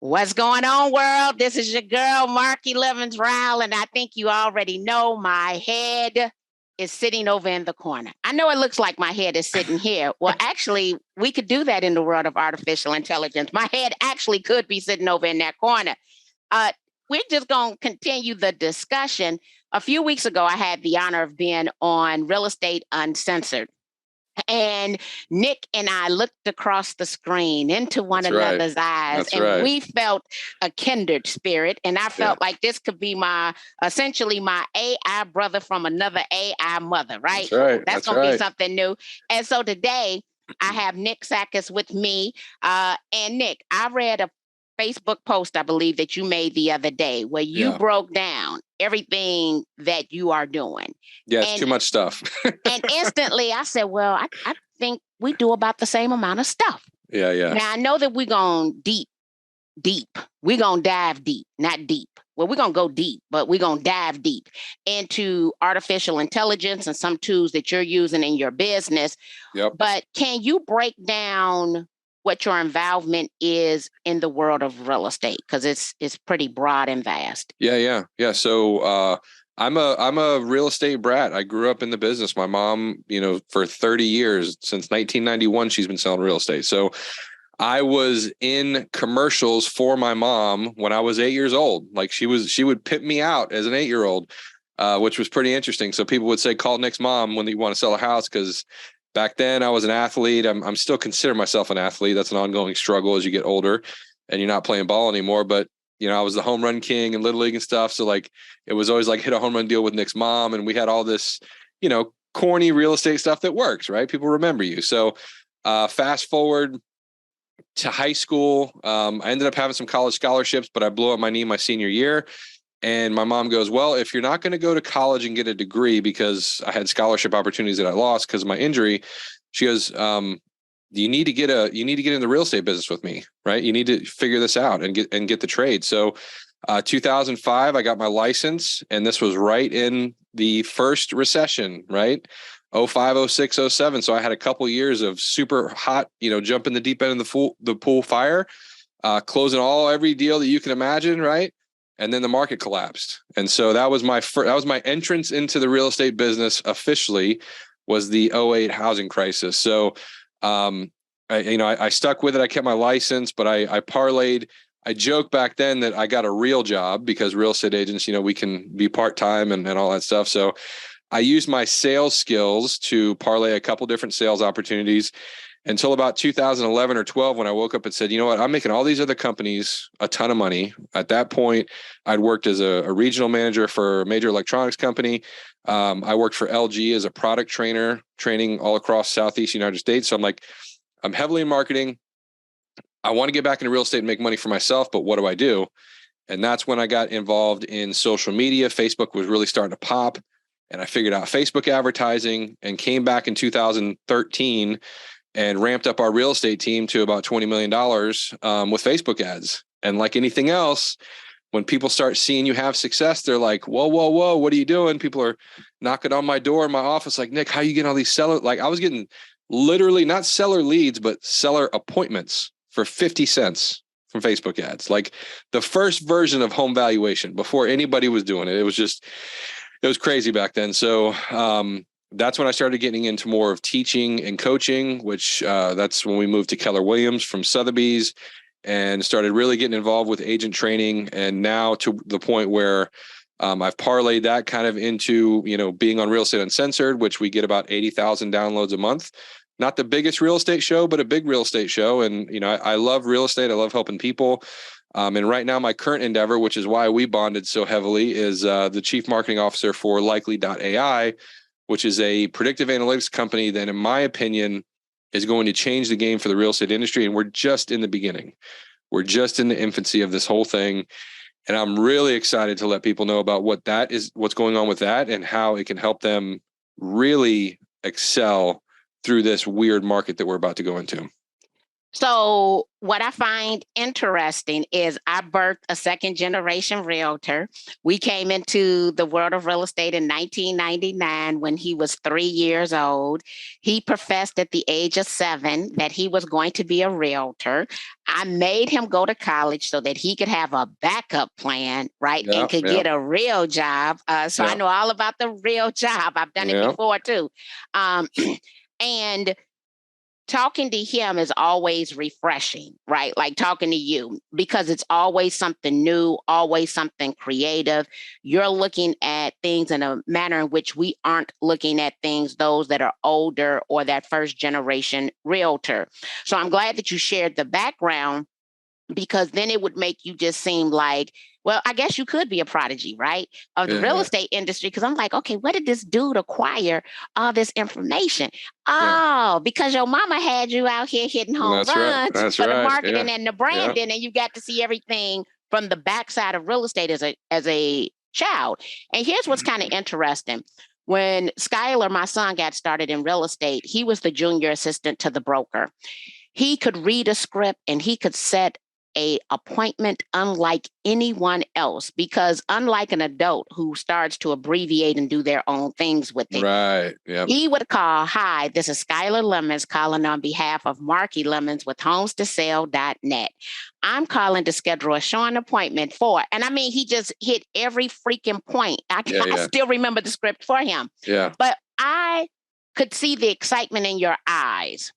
What's going on, world? This is your girl, Marky Lemons-Ryhal, and I think you already know my head is sitting over in the corner. I know it looks like my head is sitting here. Well, actually, we could do that in the world of artificial intelligence. My head actually could be sitting over in that corner. Uh, we're just going to continue the discussion. A few weeks ago, I had the honor of being on Real Estate Uncensored. And Nick and I looked across the screen into one another's eyes, and we felt a kindred spirit. And I felt like this could be essentially my AI brother from another AI mother, right? That's going to be something new. And so today I have Nick Sakkis with me. And Nick, I read a Facebook post, I believe, that you made the other day where you broke down everything that you are doing. Yeah, it's too much stuff. And instantly I said, well, I think we do about the same amount of stuff. Yeah. Now, I know that we're going deep. We're going to dive deep, not deep. Well, we're going to go deep, but we're going to dive deep into artificial intelligence and some tools that you're using in your business. Yep. But can you break down what your involvement is in the world of real estate? Because it's pretty broad and vast. Yeah. So I'm a real estate brat. I grew up in the business. My mom, for 30 years, since 1991, she's been selling real estate. So I was in commercials for my mom when I was 8 years old. Like she would pimp me out as an 8-year-old, which was pretty interesting. So people would say, call Nick's mom when you want to sell a house, because back then I was an athlete. I'm still consider myself an athlete. That's an ongoing struggle as you get older and you're not playing ball anymore. But, I was the home run king in Little League and stuff. So like, it was always like hit a home run deal with Nick's mom. And we had all this, corny real estate stuff that works, right? People remember you. So fast forward to high school. I ended up having some college scholarships, but I blew up my knee my senior year. And my mom goes, well, if you're not going to go to college and get a degree, because I had scholarship opportunities that I lost because of my injury, she goes, you need to get in the real estate business with me, right? You need to figure this out and get the trade. So 2005, I got my license, and this was right in the first recession, right? 05, 06, 07. So I had a couple years of super hot, jumping the deep end of the pool fire, closing every deal that you can imagine, right? And then the market collapsed. And so that was my entrance into the real estate business officially, was the 08 housing crisis. So, I stuck with it. I kept my license, but I parlayed. I joked back then that I got a real job, because real estate agents, we can be part-time and all that stuff. So I used my sales skills to parlay a couple different sales opportunities until about 2011 or 12, when I woke up and said, you know what, I'm making all these other companies a ton of money. At that point, I'd worked as a regional manager for a major electronics company. I worked for LG as a product trainer, training all across Southeast United States. So I'm like, I'm heavily in marketing. I want to get back into real estate and make money for myself, but what do I do? And that's when I got involved in social media. Facebook was really starting to pop, and I figured out Facebook advertising, and came back in 2013 and ramped up our real estate team to about $20 million with Facebook ads. And like anything else, when people start seeing you have success, they're like, whoa, what are you doing? People are knocking on my door in my office like, Nick, how you getting all these seller? Like, I was getting literally not seller leads, but seller appointments for 50 cents from Facebook ads. Like the first version of home valuation before anybody was doing it. It was crazy back then. So that's when I started getting into more of teaching and coaching, which that's when we moved to Keller Williams from Sotheby's, and started really getting involved with agent training. And now to the point where I've parlayed that kind of into, being on Real Estate Uncensored, which we get about 80,000 downloads a month. Not the biggest real estate show, but a big real estate show. And, I love real estate. I love helping people. And right now, my current endeavor, which is why we bonded so heavily, is the chief marketing officer for Likely.ai, which is a predictive analytics company that, in my opinion, is going to change the game for the real estate industry. And we're just in the beginning. We're just in the infancy of this whole thing. And I'm really excited to let people know about what's going on with that, and how it can help them really excel through this weird market that we're about to go into. So what I find interesting is I birthed a second generation realtor. We came into the world of real estate in 1999 when he was 3 years old. He professed at the age of 7 that he was going to be a realtor. I made him go to college so that he could have a backup plan, right? Yeah, And could yeah, get a real job. So I yeah, know all about the real job. I've done it yeah, before too. Um, and talking to him is always refreshing, right? Like talking to you, because it's always something new, always something creative. You're looking at things in a manner in which we aren't looking at things, those that are older or that first generation realtor. So I'm glad that you shared the background, because then it would make you just seem like, well, I guess you could be a prodigy, right? Of the real yeah, estate industry. Because I'm like, okay, where did this dude acquire all this information? yeah. Oh, because your mama had you out here hitting home That's right. runs That's for the right. marketing Yeah, and the yeah, branding, and you got to see everything from the backside of real estate as a child. And here's what's kind of interesting. When Skylar, my son, got started in real estate, he was the junior assistant to the broker. He could read a script and he could set a appointment unlike anyone else, because unlike an adult who starts to abbreviate and do their own things with it, right. Yep. he would call, "Hi, this is Skylar Lemons calling on behalf of Marky Lemons with homestosell.net. I'm calling to schedule a showing appointment for," and I mean, he just hit every freaking point. Yeah, I yeah, still remember the script for him, yeah, but I could see the excitement in your eyes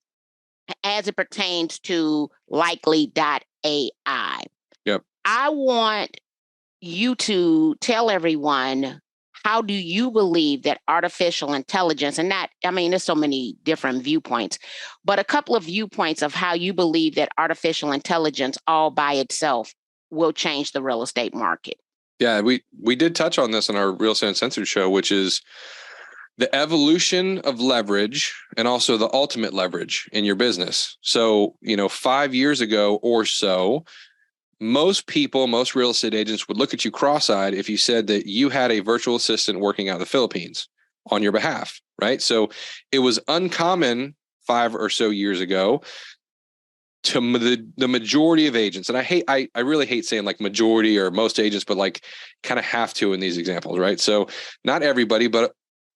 as it pertains to likely.ai. yep. I want you to tell everyone, how do you believe that artificial intelligence, and that, I mean, there's so many different viewpoints, but a couple of viewpoints of how you believe that artificial intelligence all by itself will change the real estate market. Yeah, we did touch on this in our Real Estate Uncensored show, which is the evolution of leverage and also the ultimate leverage in your business. So, 5 years ago or so, most people, most real estate agents would look at you cross-eyed if you said that you had a virtual assistant working out of the Philippines on your behalf, right? So it was uncommon 5 or so years ago to the majority of agents. And I really hate saying like majority or most agents, but like kind of have to in these examples, right? So not everybody, but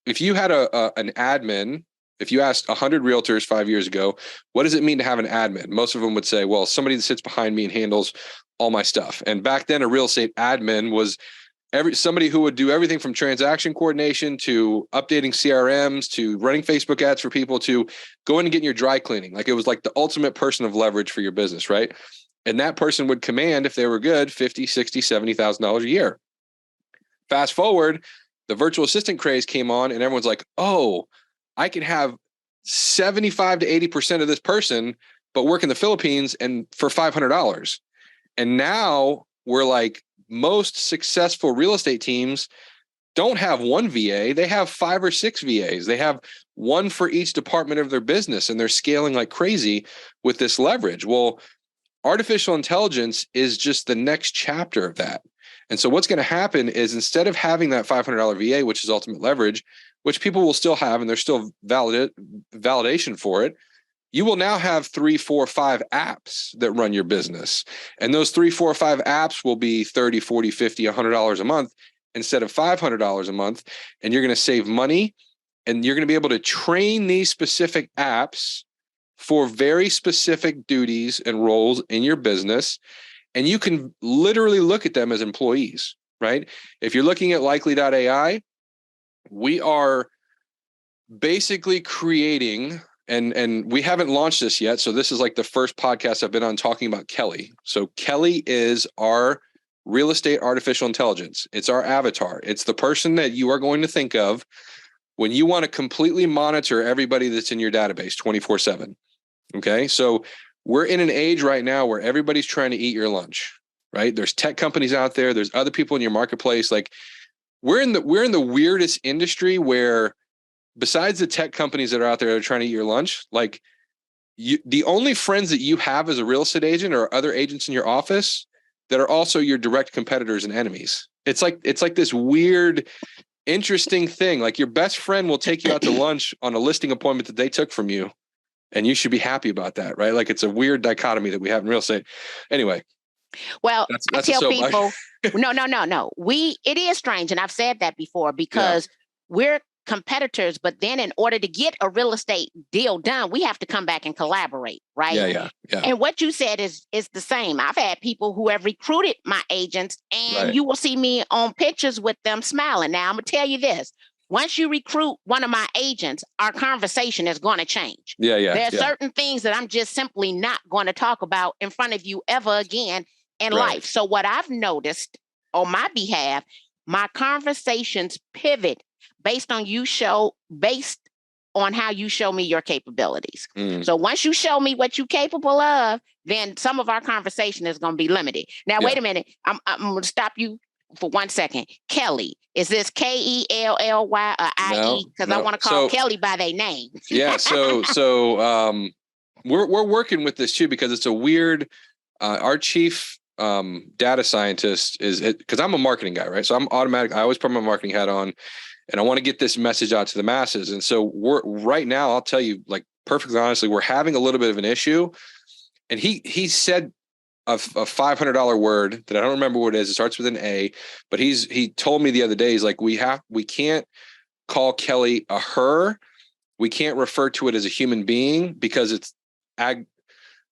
if you had an admin, if you asked 100 realtors 5 years ago, what does it mean to have an admin? Most of them would say, well, somebody that sits behind me and handles all my stuff. And back then, a real estate admin was somebody who would do everything from transaction coordination to updating CRMs to running Facebook ads for people to going and getting your dry cleaning. Like it was like the ultimate person of leverage for your business, right? And that person would command, if they were good, $50,000, $60,000, $70,000 a year. Fast forward, the virtual assistant craze came on and everyone's like, oh, I can have 75 to 80% of this person, but work in the Philippines and for $500. And now we're like, most successful real estate teams don't have one VA. They have 5 or 6 VAs. They have one for each department of their business, and they're scaling like crazy with this leverage. Well, artificial intelligence is just the next chapter of that. And so what's going to happen is, instead of having that $500 VA, which is ultimate leverage, which people will still have, and there's still validation for it, you will now have 3, 4, 5 apps that run your business. And those 3, 4, 5 apps will be $30, $40, $50, $100 a month instead of $500 a month. And you're going to save money, and you're going to be able to train these specific apps for very specific duties and roles in your business. And you can literally look at them as employees, right? If you're looking at likely.ai, we are basically creating, and we haven't launched this yet. So this is like the first podcast I've been on talking about Kelly. So Kelly is our real estate artificial intelligence. It's our avatar. It's the person that you are going to think of when you want to completely monitor everybody that's in your database 24/7. Okay. So we're in an age right now where everybody's trying to eat your lunch, right? There's tech companies out there. There's other people in your marketplace. Like we're in the weirdest industry where, besides the tech companies that are out there that are trying to eat your lunch, like the only friends that you have as a real estate agent are other agents in your office that are also your direct competitors and enemies. It's like this weird, interesting thing. Like your best friend will take you out to lunch on a listing appointment that they took from you. And you should be happy about that, right? Like, it's a weird dichotomy that we have in real estate. Anyway. Well, that's I tell a people, no. It is strange. And I've said that before because we're competitors, but then in order to get a real estate deal done, we have to come back and collaborate, right? Yeah. And what you said is the same. I've had people who have recruited my agents, and you will see me on pictures with them smiling. Now, I'm going to tell you this. Once you recruit one of my agents, our conversation is going to change. There are certain things that I'm just simply not going to talk about in front of you ever again in life. So what I've noticed on my behalf, my conversations pivot based on how you show me your capabilities. So once you show me what you're capable of, then some of our conversation is going to be limited. Now, wait a minute. I'm going to stop you for 1 second. Kelly, is this Kelly or IE? Because I want to call Kelly by their name. So we're working with this too, because it's a weird, our chief data scientist because I'm a marketing guy, right? So I always put my marketing hat on, and I want to get this message out to the masses. And so right now, I'll tell you, like, perfectly honestly, we're having a little bit of an issue. And he said a $500 word that I don't remember what it is. It starts with an A, but he told me the other day, he's like, we can't call Kelly a her. We can't refer to it as a human being because it's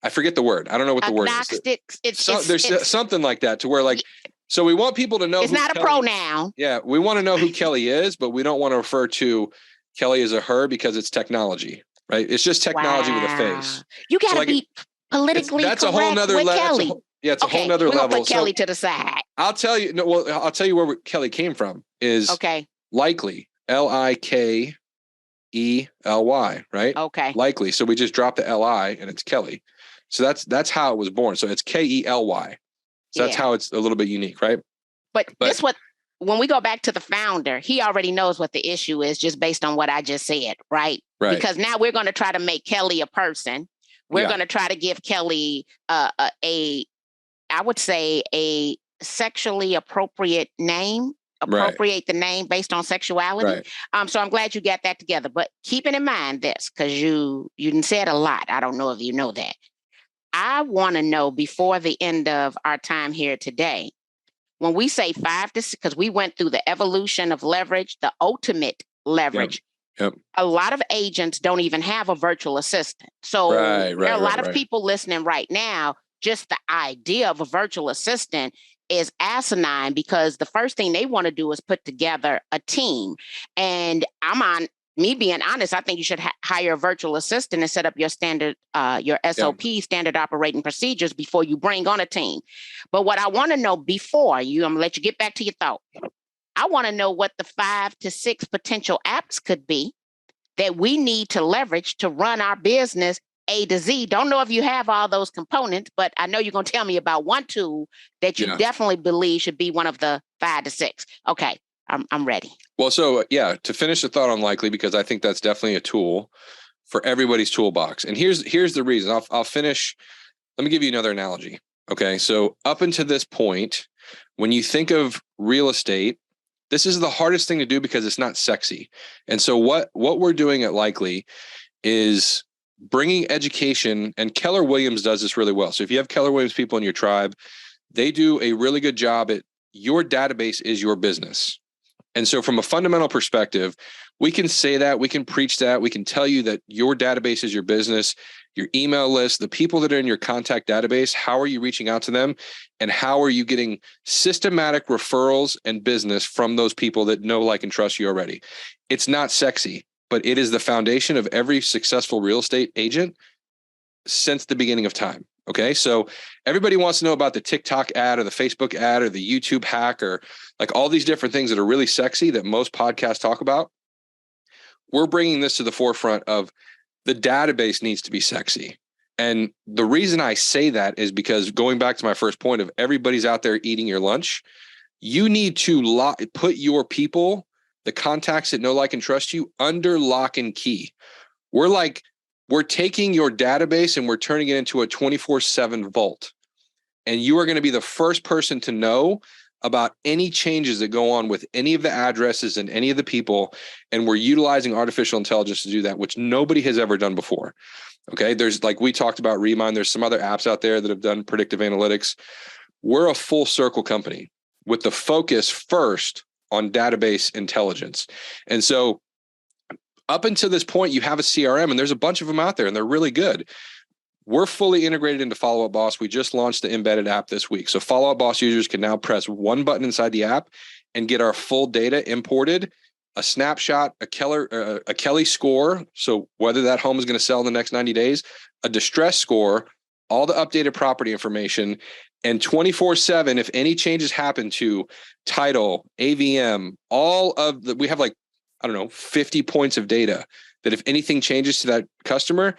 I forget the word. I don't know what the word is. There's something like that to where, like, so we want people to know it's not a pronoun. Yeah. We want to know who Kelly is, but we don't want to refer to Kelly as a her because it's technology, right? It's just technology with a face. You got to be politically that's correct a whole nother with level. Kelly. It's a whole nother level. Put Kelly to the side. I'll tell you. I'll tell you where Kelly came from is likely Likely, right? Okay. Likely. So we just dropped the LI and it's Kelly. So that's how it was born. So it's Kely. So that's how it's a little bit unique, right? But this when we go back to the founder, he already knows what the issue is just based on what I just said, right? Because now we're going to try to make Kelly a person. We're going to try to give Kelly I would say a sexually appropriate name, appropriate the name based on sexuality. So I'm glad you got that together. But keeping in mind this, because you said a lot. I don't know if you know that. I want to know before the end of our time here today, when we say 5 to 6, because we went through the evolution of leverage, the ultimate leverage. A lot of agents don't even have a virtual assistant. So there are a lot of people listening right now. Just the idea of a virtual assistant is asinine because the first thing they want to do is put together a team. And me being honest, I think you should hire a virtual assistant and set up your standard, your SOP, standard operating procedures before you bring on a team. But what I want to know before I'm going to let you get back to your thought. I want to know what the 5 to 6 potential apps could be that we need to leverage to run our business A to Z. Don't know if you have all those components, but I know you're going to tell me about one tool that you definitely believe should be one of the 5 to 6. Okay. I'm ready. Well, so to finish the thought on Likely, because I think that's definitely a tool for everybody's toolbox. And here's the reason. I'll finish. Let me give you another analogy. Okay. So up until this point, when you think of real estate, this is the hardest thing to do because it's not sexy. And so what we're doing at Likely is bringing education, and Keller Williams does this really well. So if you have Keller Williams people in your tribe, they do a really good job at your database is your business. And so from a fundamental perspective, we can say that, we can preach that, we can tell you that your database is your business, your email list, the people that are in your contact database, how are you reaching out to them? And how are you getting systematic referrals and business from those people that know, like, and trust you already? It's not sexy, but it is the foundation of every successful real estate agent since the beginning of time. Okay. So everybody wants to know about the TikTok ad or the Facebook ad or the YouTube hack or like all these different things that are really sexy that most podcasts talk about. We're bringing this to the forefront of the database needs to be sexy. And the reason I say that is because going back to my first point of everybody's out there eating your lunch, you need to put your people, the contacts that know, like, and trust you under lock and key. We're taking your database and we're turning it into a 24/7 vault. And you are going to be the first person to know about any changes that go on with any of the addresses and any of the people. And we're utilizing artificial intelligence to do that, which nobody has ever done before. Okay. There's, like we talked about, Remind. There's some other apps out there that have done predictive analytics. We're a full circle company with the focus first on database intelligence. And so up until this point, you have a CRM, and there's a bunch of them out there, and they're really good. We're fully integrated into Follow Up Boss. We just launched the embedded app this week. So Follow Up Boss users can now press one button inside the app and get our full data imported, a snapshot, a Kelly score. So whether that home is going to sell in the next 90 days, a distress score, all the updated property information, and 24/7, if any changes happen to title, AVM, we have like, I don't know, 50 points of data that if anything changes to that customer,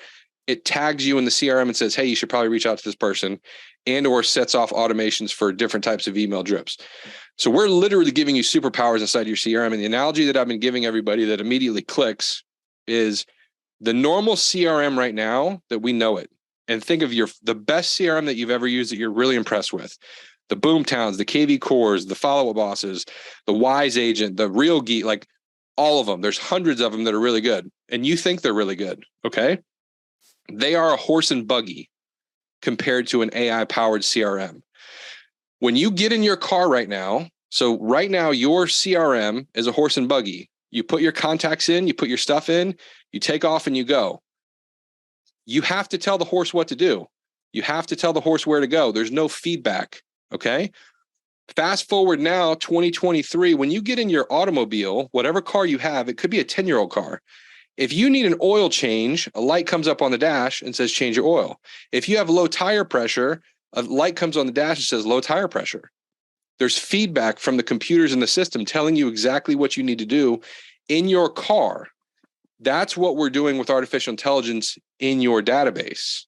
it tags you in the CRM and says, hey, you should probably reach out to this person, and or sets off automations for different types of email drips. So we're literally giving you superpowers inside your CRM. And the analogy that I've been giving everybody that immediately clicks is the normal CRM right now that we know it. And think of the best CRM that you've ever used that you're really impressed with. The Boomtowns, the KV Cores, the Follow Up Bosses, the Wise Agent, the Real Geek, like all of them. There's hundreds of them that are really good. And you think they're really good. Okay. They are a horse and buggy compared to an AI powered CRM. When you get in your car right now, so right now your CRM is a horse and buggy. You put your contacts in, you put your stuff in, you take off and you go. You have to tell the horse what to do. You have to tell the horse where to go. There's no feedback. Okay. Fast forward now, 2023, when you get in your automobile, whatever car you have, it could be a 10-year-old car. If you need an oil change, a light comes up on the dash and says, change your oil. If you have low tire pressure, a light comes on the dash and says, low tire pressure. There's feedback from the computers in the system telling you exactly what you need to do in your car. That's what we're doing with artificial intelligence in your database.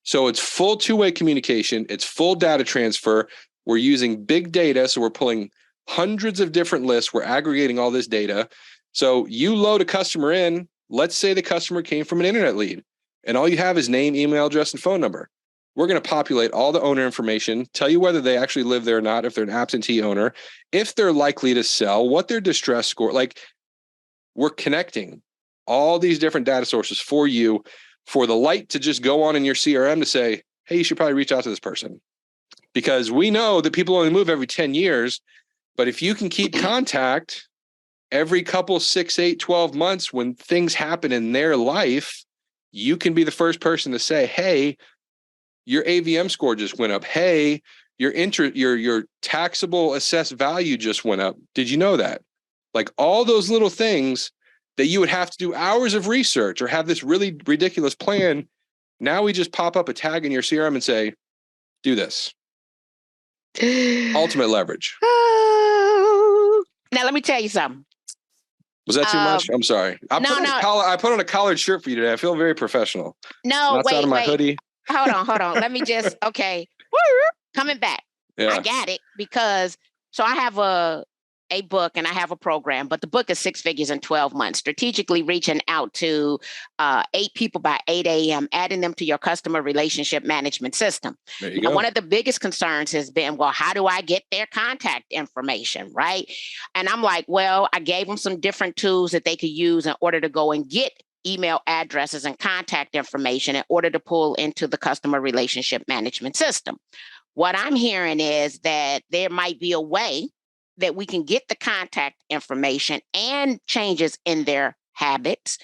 So it's full two-way communication. It's full data transfer. We're using big data. So we're pulling hundreds of different lists. We're aggregating all this data. So you load a customer in. Let's say the customer came from an internet lead, and all you have is name, email address, and phone number. We're going to populate all the owner information, tell you whether they actually live there or not, if they're an absentee owner, if they're likely to sell, what their distress score. Like, we're connecting all these different data sources for you, for the light to just go on in your CRM to say, hey, you should probably reach out to this person. Because we know that people only move every 10 years, but if you can keep contact every couple, 6, 8, 12 months, when things happen in their life, you can be the first person to say, hey, your AVM score just went up. Hey, your taxable assessed value just went up. Did you know that? Like, all those little things that you would have to do hours of research or have this really ridiculous plan. Now we just pop up a tag in your CRM and say, do this. Ultimate leverage. Now, let me tell you something. Was that too much? I'm sorry. I put on a collared shirt for you today. I feel very professional. No, wait. Out of my hoodie. Hold on. Let me just, okay. Coming back. Yeah. I got it, because so I have a book and I have a program, but the book is 6 figures in 12 months, strategically reaching out to 8 people by 8 a.m., adding them to your customer relationship management system. There you go. One of the biggest concerns has been, well, how do I get their contact information, right? And I'm like, well, I gave them some different tools that they could use in order to go and get email addresses and contact information in order to pull into the customer relationship management system. What I'm hearing is that there might be a way that we can get the contact information and changes in their habits,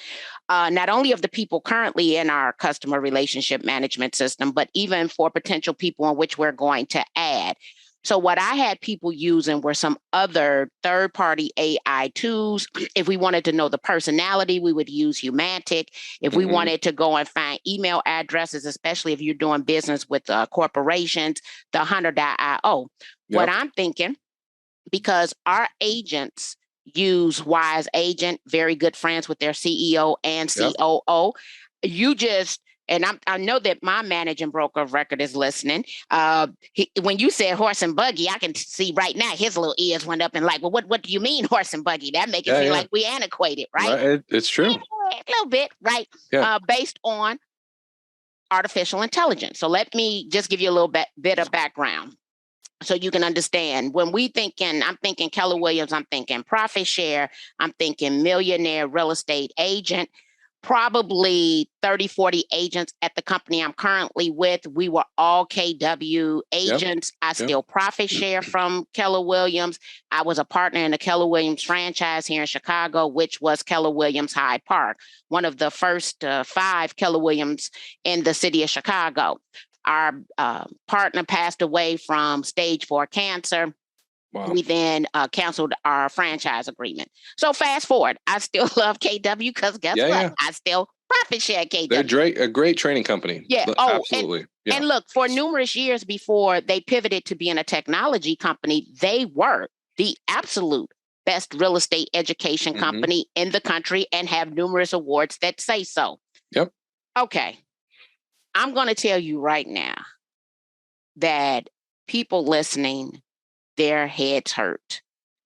not only of the people currently in our customer relationship management system, but even for potential people in which we're going to add. So what I had people using were some other third-party AI tools. If we wanted to know the personality, we would use Humantic. If we wanted to go and find email addresses, especially if you're doing business with corporations, the Hunter.io. Yep. What I'm thinking, because our agents use Wise Agent, very good friends with their CEO and COO. Yep. I know that my managing broker of record is listening. When you said horse and buggy, I can see right now his little ears went up and like, well, what do you mean horse and buggy? That makes it feel like we antiquated, right? It's true. A little bit, right? Yeah. Based on artificial intelligence. So let me just give you a little bit of background, so you can understand. When I'm thinking Keller Williams, I'm thinking profit share, I'm thinking millionaire real estate agent. probably 30, 40 agents at the company I'm currently with. We were all KW agents. I still profit share from Keller Williams. I was a partner in the Keller Williams franchise here in Chicago, which was Keller Williams Hyde Park, one of the first 5 Keller Williams in the city of Chicago. Our partner passed away from stage 4 cancer. Wow. We then canceled our franchise agreement. So fast forward, I still love KW because guess what? Yeah. I still profit share KW. They're a great training company. Yeah. Absolutely. And look, for numerous years before they pivoted to being a technology company, they were the absolute best real estate education company in the country and have numerous awards that say so. Yep. Okay. I'm going to tell you right now that people listening, their heads hurt.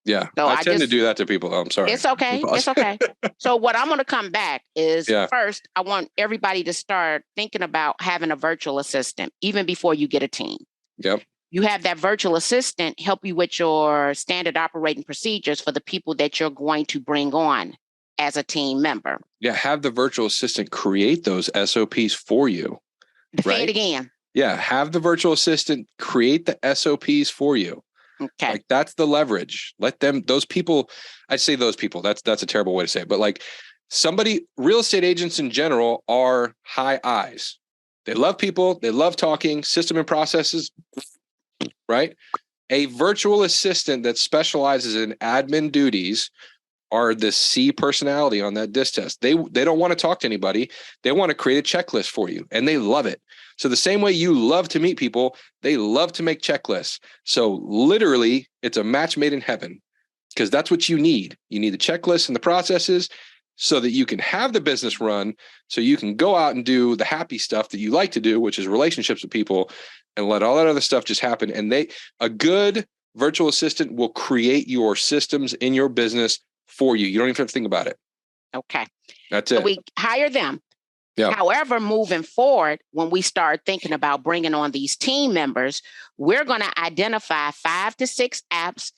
Yeah. So I tend to do that to people. Oh, I'm sorry. It's okay. It's okay. So what I'm going to come back is first, I want everybody to start thinking about having a virtual assistant, even before you get a team. Yep. You have that virtual assistant help you with your standard operating procedures for the people that you're going to bring on as a team member. Yeah. Have the virtual assistant create those SOPs for you. Say it again. Yeah. Have the virtual assistant create the SOPs for you. Okay. Like that's the leverage. Let them, those people, I'd say those people, that's a terrible way to say it, but like real estate agents in general are high eyes. They love people. They love talking, system and processes, right? A virtual assistant that specializes in admin duties are the C personality on that DISC test. They don't want to talk to anybody. They want to create a checklist for you and they love it. So the same way you love to meet people, they love to make checklists. So literally it's a match made in heaven because that's what you need. You need the checklists and the processes so that you can have the business run, so you can go out and do the happy stuff that you like to do, which is relationships with people, and let all that other stuff just happen. And a good virtual assistant will create your systems in your business for you. You don't even have to think about it. Okay. That's it. So we hire them. Yeah. However, moving forward, when we start thinking about bringing on these team members, we're going to identify 5 to 6 apps,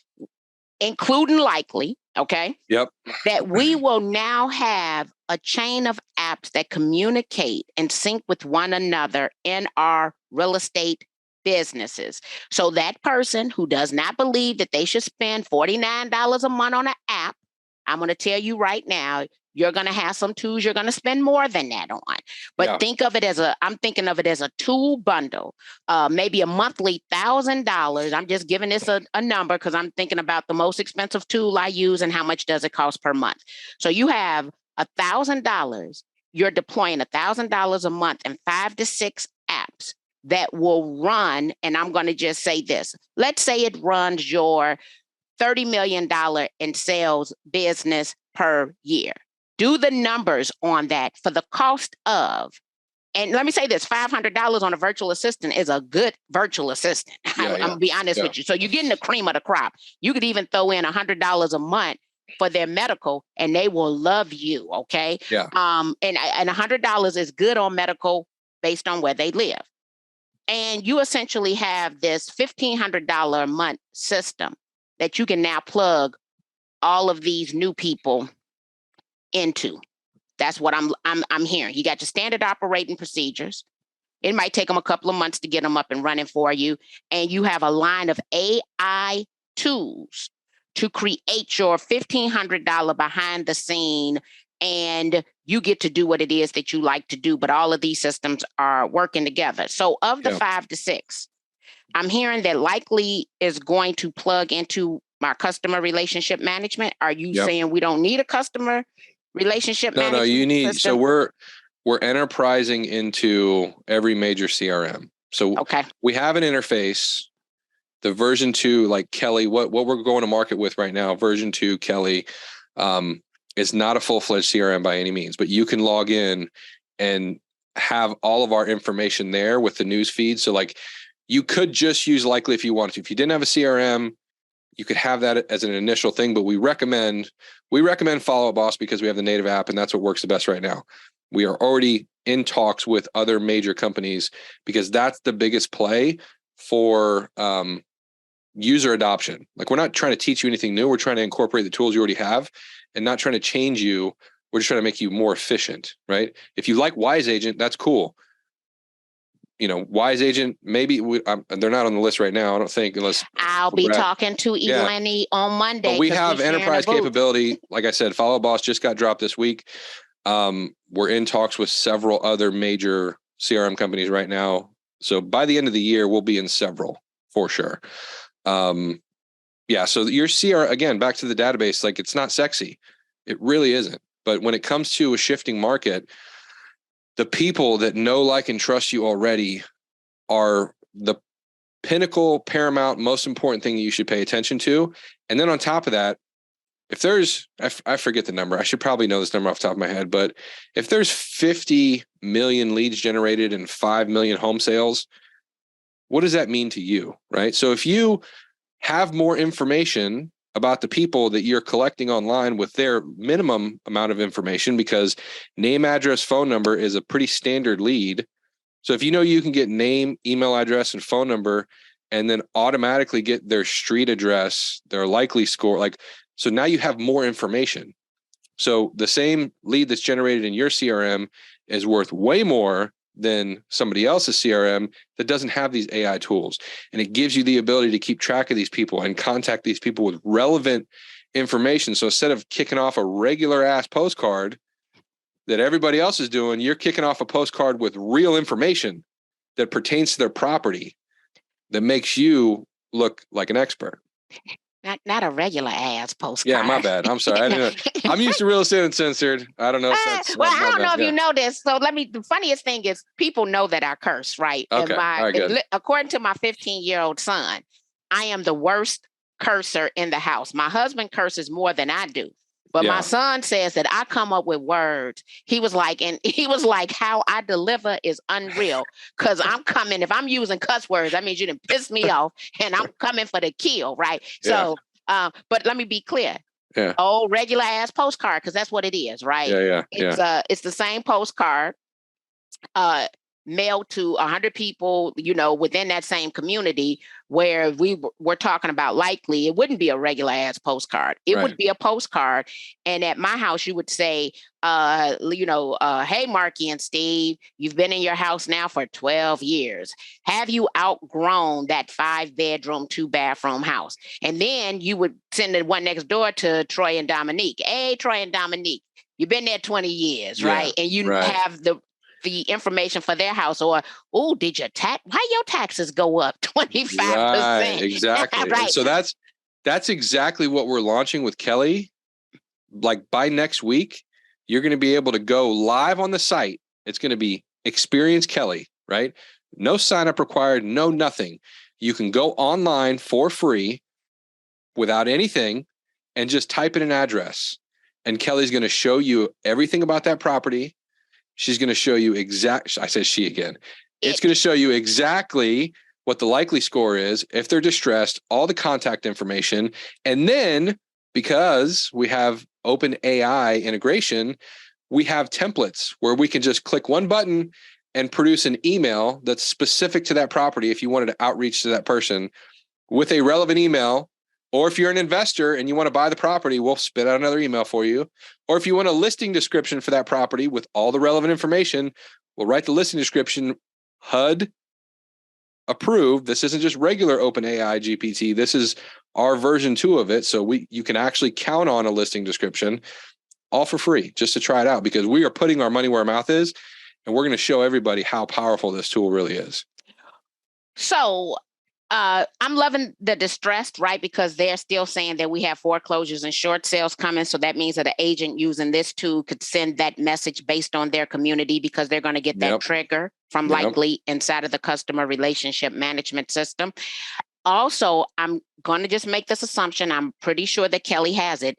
including Likely, okay? Yep. That we will now have a chain of apps that communicate and sync with one another in our real estate businesses. So that person who does not believe that they should spend $49 a month on an app, I'm going to tell you right now, you're going to have some tools you're going to spend more than that on. But think of it I'm thinking of it as a tool bundle, maybe a monthly $1,000. I'm just giving this a number because I'm thinking about the most expensive tool I use and how much does it cost per month. So you have $1,000. You're deploying $1,000 a month and 5 to 6 apps that will run. And I'm going to just say this. Let's say it runs your $30 million in sales business per year. Do the numbers on that for the cost of, and let me say this, $500 on a virtual assistant is a good virtual assistant. I'm going to be honest with you. So you're getting the cream of the crop. You could even throw in $100 a month for their medical and they will love you, okay? Yeah. And $100 is good on medical based on where they live. And you essentially have this $1,500 a month system that you can now plug all of these new people into. That's what I'm hearing. You got your standard operating procedures. It might take them a couple of months to get them up and running for you. And you have a line of AI tools to create your $1,500 behind the scene. And you get to do what it is that you like to do. But all of these systems are working together. So of the 5 to 6, I'm hearing that Likely is going to plug into my customer relationship management. Are you saying we don't need a customer relationship management? No, you need, system? so we're enterprising into every major CRM. So we have an interface, the version 2, like Kelly, what we're going to market with right now, version 2 Kelly, is not a full-fledged CRM by any means, but you can log in and have all of our information there with the news feed. So like you could just use Likely if you wanted to. If you didn't have a CRM, you could have that as an initial thing, but we recommend Follow Up Boss because we have the native app and that's what works the best right now. We are already in talks with other major companies because that's the biggest play for user adoption. Like we're not trying to teach you anything new. We're trying to incorporate the tools you already have and not trying to change you We're just trying to make you more efficient, right? If you like Wise Agent, that's cool. Wise Agent, maybe they're not on the list right now, I don't think, unless I'll be talking to Eleni on Monday. But we have enterprise capability. Like I said, Follow Boss just got dropped this week. We're in talks with several other major CRM companies right now. So by the end of the year, we'll be in several for sure. So your CRM, again, back to the database, like it's not sexy. It really isn't. But when it comes to a shifting market, the people that know, like, and trust you already are the pinnacle, paramount, most important thing that you should pay attention to. And then on top of that, if there's, I forget the number, I should probably know this number off the top of my head, but if there's 50 million leads generated and 5 million home sales, what does that mean to you, right? So if you have more information about the people that you're collecting online with their minimum amount of information, because name, address, phone number is a pretty standard lead. So if you can get name, email address, and phone number, and then automatically get their street address, their likely score, so now you have more information. So the same lead that's generated in your CRM is worth way more than somebody else's CRM that doesn't have these AI tools. And it gives you the ability to keep track of these people and contact these people with relevant information. So instead of kicking off a regular ass postcard that everybody else is doing, you're kicking off a postcard with real information that pertains to their property that makes you look like an expert. Not a regular ass postcard. Yeah, my bad. I'm sorry. I didn't know. I'm used to Real Estate Uncensored. I don't know if that's... Well, I don't know if you know this. So the funniest thing is people know that I curse, right? Okay. All right, good. According to my 15-year-old son, I am the worst cursor in the house. My husband curses more than I do. But my son says that I come up with words. He was like, how I deliver is unreal. Because I'm coming, if I'm using cuss words, that means you didn't piss me off and I'm coming for the kill, right? Yeah. So, but let me be clear. Yeah. Oh, regular ass postcard, because that's what it is, right? Yeah. It's the same postcard. Mailed to 100 people, within that same community, where we're talking about likely it wouldn't be a regular ass postcard. It would be a postcard. And at my house, you would say, hey, Marky and Steve, you've been in your house now for 12 years. Have you outgrown that 5-bedroom, 2-bathroom house? And then you would send the one next door to Troy and Dominique. Hey, Troy and Dominique, you've been there 20 years, right? And you have the information for their house, or, oh, why your taxes go up 25%? Right, exactly. Right. So that's exactly what we're launching with Kelly. Like by next week, you're going to be able to go live on the site. It's going to be Experience Kelly, right? No sign up required, no nothing. You can go online for free without anything and just type in an address. And Kelly's going to show you everything about that property. She's going to show you I said she again. It's going to show you exactly what the likely score is, if they're distressed, all the contact information. And then because we have open AI integration, we have templates where we can just click one button and produce an email that's specific to that property. If you wanted to outreach to that person with a relevant email, or if you're an investor and you want to buy the property, we'll spit out another email for you. Or if you want a listing description for that property with all the relevant information, we'll write the listing description, HUD approved. This isn't just regular OpenAI GPT. This is our version 2 of it. So you can actually count on a listing description, all for free, just to try it out, because we are putting our money where our mouth is, and we're going to show everybody how powerful this tool really is. So I'm loving the distressed, right? Because they're still saying that we have foreclosures and short sales coming. So that means that an agent using this tool could send that message based on their community, because they're going to get that trigger from likely inside of the customer relationship management system. Also, I'm going to just make this assumption. I'm pretty sure that Kelly has it.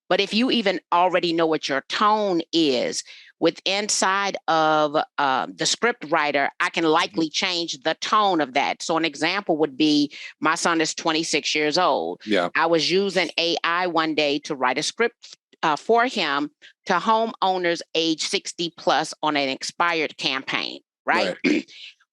But if you even already know what your tone is, with inside of the script writer, I can likely change the tone of that. So an example would be, my son is 26 years old. Yeah. I was using AI one day to write a script for him to homeowners age 60 plus on an expired campaign, right?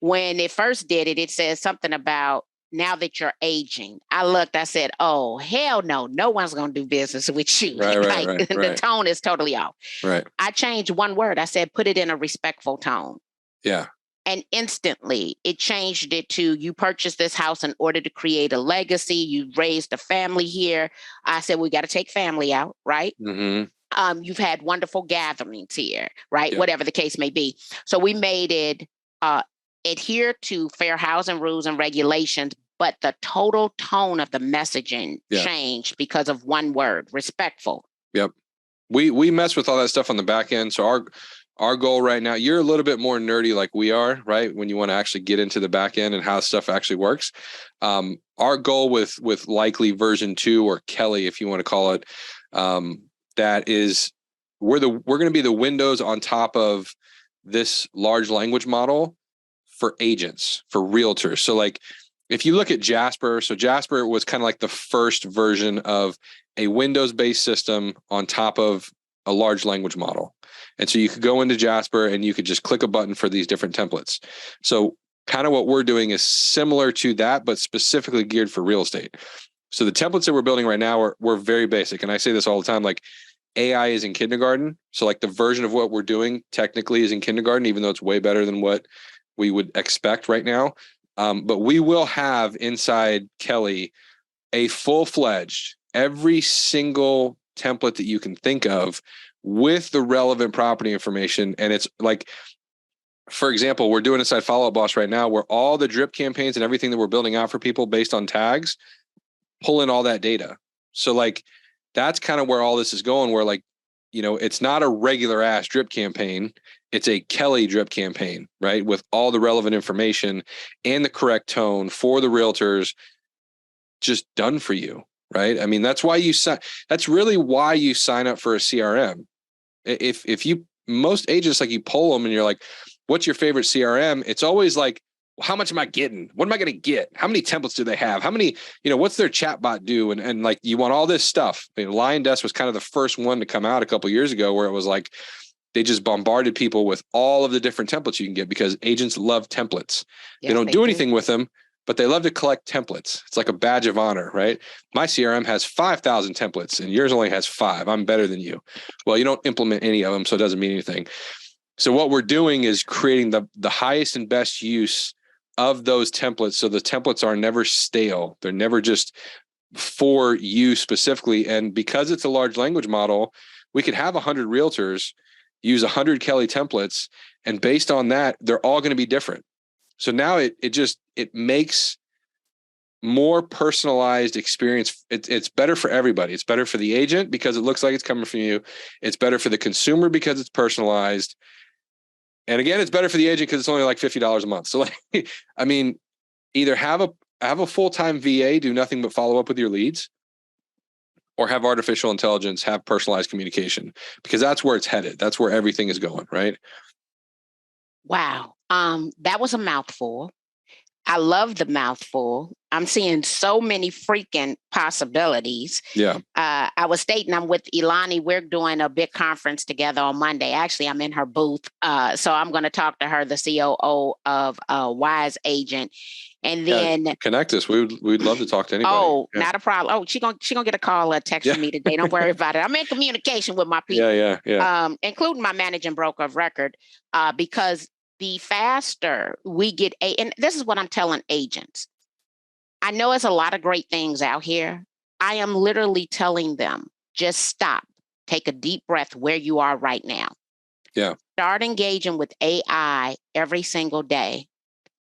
When it first did it, it says something about now that you're aging, I said, oh, hell no, no one's going to do business with you. Right. The tone is totally off. Right. I changed one word. I said, put it in a respectful tone. Yeah. And instantly it changed it to, you purchased this house in order to create a legacy. You raised a family here. I said, we got to take family out, right? Mm-hmm. You've had wonderful gatherings here, right? Yeah. Whatever the case may be. So we made it adhere to fair housing rules and regulations, but the total tone of the messaging changed because of one word: respectful. Yep. We mess with all that stuff on the back end. So our goal right now, you're a little bit more nerdy like we are, right? When you want to actually get into the back end and how stuff actually works. Our goal with likely version 2, or Kelly, if you want to call it, that is, we're going to be the windows on top of this large language model for agents, for realtors. So like, if you look at Jasper, so Jasper was kind of like the first version of a Windows-based system on top of a large language model. And so you could go into Jasper and you could just click a button for these different templates. So kind of what we're doing is similar to that, but specifically geared for real estate. So the templates that we're building right now we're very basic. And I say this all the time, like AI is in kindergarten. So like the version of what we're doing technically is in kindergarten, even though it's way better than what we would expect right now. But we will have inside Kelly a full-fledged, every single template that you can think of with the relevant property information. And it's like, for example, we're doing inside Follow Up Boss right now, where all the drip campaigns and everything that we're building out for people based on tags, pull in all that data. So like, that's kind of where all this is going, where like, it's not a regular ass drip campaign. It's a Kelly drip campaign, right? With all the relevant information and the correct tone for the realtors, just done for you, right? I mean, that's really why you sign up for a CRM. If you, most agents, like, you poll them and you're like, what's your favorite CRM? It's always like, well, how much am I getting? What am I going to get? How many templates do they have? How many, what's their chatbot do? And like, you want all this stuff. Lion Desk was kind of the first one to come out a couple of years ago, where it was like, they just bombarded people with all of the different templates you can get, because agents love templates. Yes, they don't do anything with them, but they love to collect templates. It's like a badge of honor, right? My CRM has 5,000 templates and yours only has 5. I'm better than you. Well, you don't implement any of them, so it doesn't mean anything. So what we're doing is creating the highest and best use of those templates. So the templates are never stale. They're never just for you specifically. And because it's a large language model, we could have 100 realtors use 100 Kelly templates, and based on that, they're all going to be different. So now it makes more personalized experience. It's better for everybody. It's better for the agent because it looks like it's coming from you. It's better for the consumer because it's personalized. And again, it's better for the agent because it's only like $50 a month. So like, I mean, either have a full-time VA do nothing but follow up with your leads, or have artificial intelligence, have personalized communication, because that's where it's headed. That's where everything is going, right? Wow. That was a mouthful. I love the mouthful. I'm seeing so many freaking possibilities. Yeah. I was stating I'm with Ilani. We're doing a big conference together on Monday. Actually, I'm in her booth. So I'm going to talk to her, the COO of Wise Agent. And then connect us. We'd love to talk to anybody. Oh, not a problem. Oh, she gonna get a call or text from me today. Don't worry about it. I'm in communication with my people. Yeah. Including my managing broker of record, because the faster we get, and this is what I'm telling agents. I know it's a lot of great things out here. I am literally telling them, just stop, take a deep breath where you are right now. Yeah. Start engaging with AI every single day.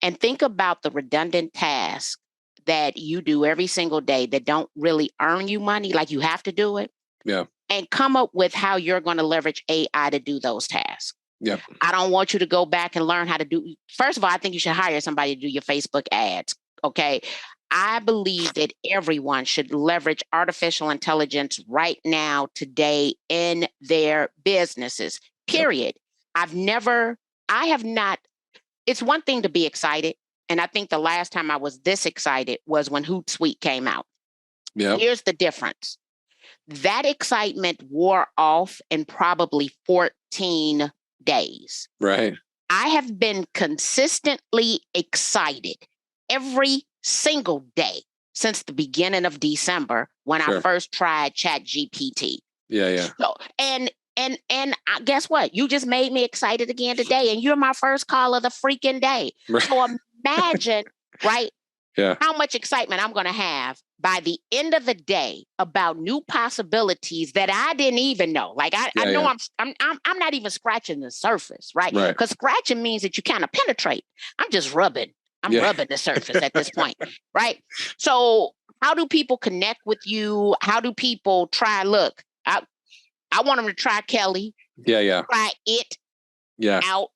And think about the redundant tasks that you do every single day that don't really earn you money, like you have to do it. Yeah. And come up with how you're going to leverage AI to do those tasks. Yeah. I don't want you to go back and learn how to do. First of all, I think you should hire somebody to do your Facebook ads. Okay. I believe that everyone should leverage artificial intelligence right now, today, in their businesses, period. Yep. I have not. It's one thing to be excited. And I think the last time I was this excited was when Hootsuite came out. Yeah. Here's the difference. That excitement wore off in probably 14 days. Right. I have been consistently excited every single day since the beginning of December when I first tried Chat GPT. Yeah. So, and guess what? You just made me excited again today, and you're my first call of the freaking day. So imagine, right? Yeah. How much excitement I'm going to have by the end of the day about new possibilities that I didn't even know. Like I know I'm not even scratching the surface, right? Because scratching means that you kind of penetrate. I'm just rubbing. I'm rubbing the surface at this point, right? So how do people connect with you? How do people try? Look, I want them to try Kelly. Yeah. Try it. Yeah. Out.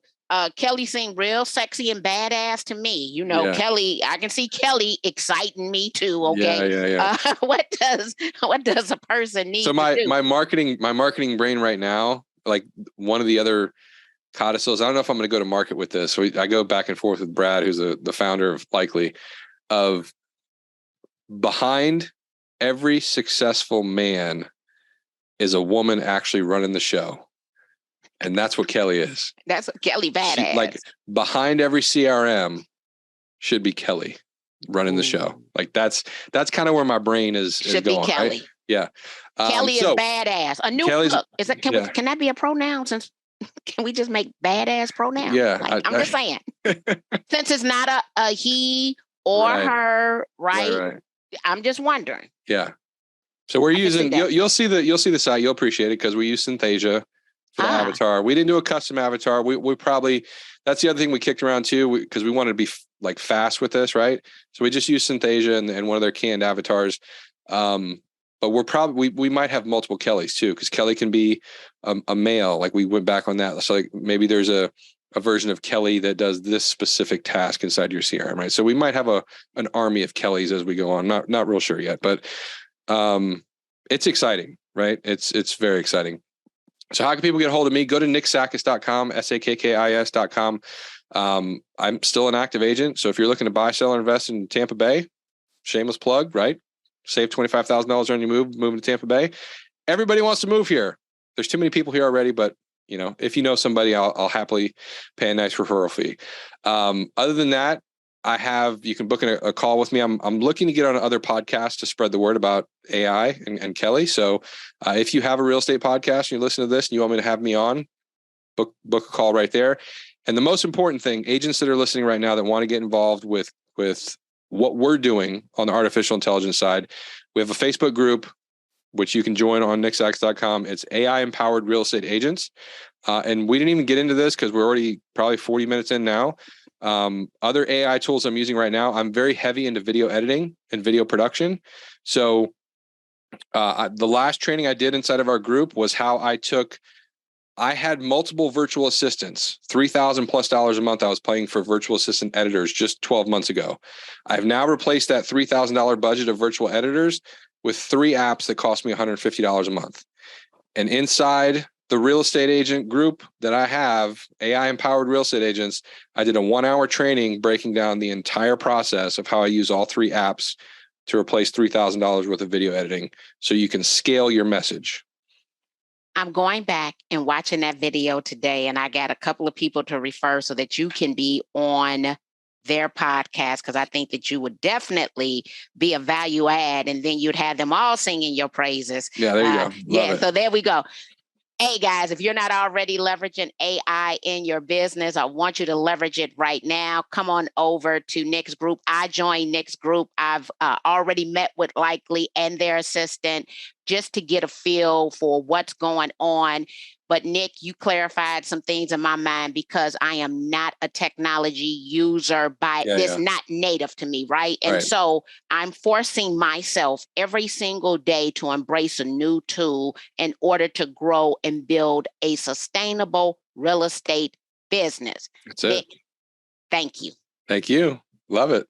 Kelly seemed real sexy and badass to me. You know, Kelly, I can see Kelly exciting me too. Okay. Yeah. What does a person need to do? My marketing brain right now, like one of the other codicils, I don't know if I'm going to go to market with this. So I go back and forth with Brad, who's the founder of Likely, of behind every successful man is a woman actually running the show. And that's what Kelly is. That's what Kelly badass. Like behind every CRM should be Kelly running the show. Like that's kind of where my brain is should going. Be Kelly. Right? Yeah. Kelly is badass. A new look. Is that can that be a pronoun? Since can we just make badass pronoun? Yeah. Like, I'm just saying. Since it's not a he or her, right? I'm just wondering. Yeah. So we're using you'll see the site, you'll appreciate it because we use Synthesia for the avatar. We didn't do a custom avatar. We probably, that's the other thing we kicked around too, because we wanted to be like fast with this, right? So we just used Synthesia and one of their canned avatars. But we're probably we might have multiple Kellys too, because Kelly can be a male. Like we went back on that. So like maybe there's a version of Kelly that does this specific task inside your CRM, right? So we might have an army of Kellys as we go on. Not real sure yet, but it's exciting, right? It's very exciting. So how can people get a hold of me? Go to nicksakkis.com, SAKKIS.com. I'm still an active agent. So if you're looking to buy, sell, or invest in Tampa Bay, shameless plug, right? Save $25,000 on your moving to Tampa Bay. Everybody wants to move here. There's too many people here already, but you know, if you know somebody, I'll happily pay a nice referral fee. Other than that, you can book a call with me. I'm looking to get on other podcasts to spread the word about AI and Kelly. So if you have a real estate podcast and you listen to this and you want me to have me on, book a call right there. And the most important thing, agents that are listening right now that want to get involved with what we're doing on the artificial intelligence side, we have a Facebook group, which you can join on nicksakkis.com. It's AI Empowered Real Estate Agents. And we didn't even get into this because we're already probably 40 minutes in now. Other AI tools I'm using right now, I'm very heavy into video editing and video production. So the last training I did inside of our group was how I had multiple virtual assistants, $3,000+ a month. I was paying for virtual assistant editors just 12 months ago. I've now replaced that $3,000 budget of virtual editors with 3 apps that cost me $150 a month. And inside the real estate agent group that I have, AI empowered real estate agents, I did a 1-hour training breaking down the entire process of how I use all 3 apps to replace $3,000 worth of video editing so you can scale your message. I'm going back and watching that video today, and I got a couple of people to refer so that you can be on their podcast, because I think that you would definitely be a value add, and then you'd have them all singing your praises. Yeah, there you go. Love it. So there we go. Hey guys, if you're not already leveraging AI in your business, I want you to leverage it right now. Come on over to Nick's group. I joined Nick's group. I've already met with Likely and their assistant just to get a feel for what's going on. But Nick, you clarified some things in my mind because I am not a technology user not native to me, right? And so I'm forcing myself every single day to embrace a new tool in order to grow and build a sustainable real estate business. That's it. Nick, thank you. Thank you. Love it.